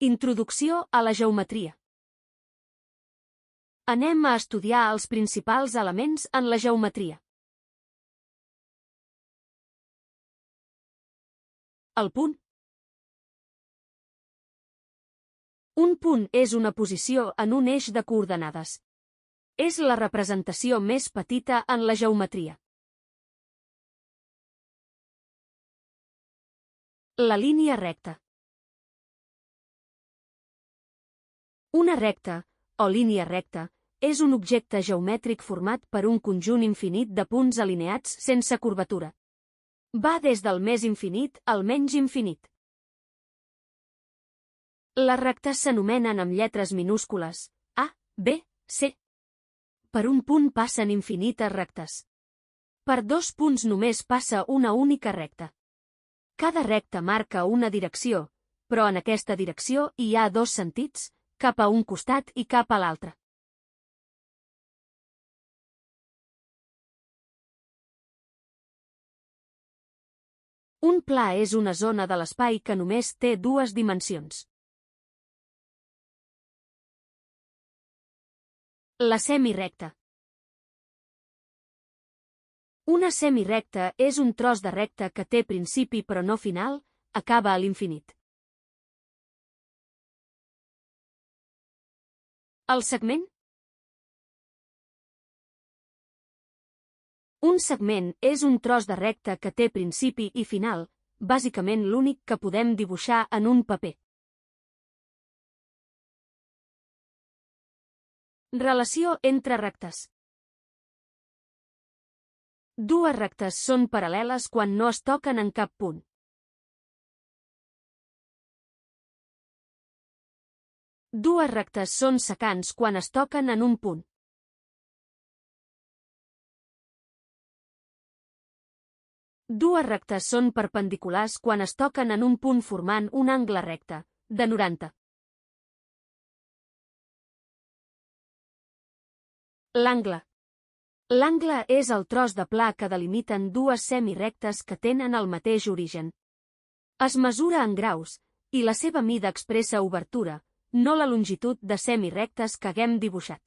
Introducció a la geometria. Anem a estudiar els principals elements en la geometria. El punt. Un punt és una posició en un eix de coordenades. És la representació més petita en la geometria. La línia recta. Una recta, o línia recta, és un objecte geomètric format per un conjunt infinit de punts alineats sense curvatura. Va des del més infinit al menys infinit. Les rectes s'anomenen amb lletres minúscules A, B, C. Per un punt passen infinites rectes. Per dos punts només passa una única recta. Cada recta marca una direcció, però en aquesta direcció hi ha dos sentits, cap a un costat i cap a l'altre. Un pla és una zona de l'espai que només té dues dimensions. La semirecta. Una semirecta és un tros de recta que té principi però no final, acaba a l'infinit. El segment. Un segment és un tros de recta que té principi i final, bàsicament l'únic que podem dibuixar en un paper. Relació entre rectes. Dues rectes són paral·leles quan no es toquen en cap punt. Dues rectes són secants quan es toquen en un punt. Dues rectes són perpendiculars quan es toquen en un punt formant un angle recte, de 90. L'angle. L'angle és el tros de pla que delimiten dues semirectes que tenen el mateix origen. Es mesura en graus, i la seva mida expressa obertura, no la longitud de semirectes que haguem dibuixat.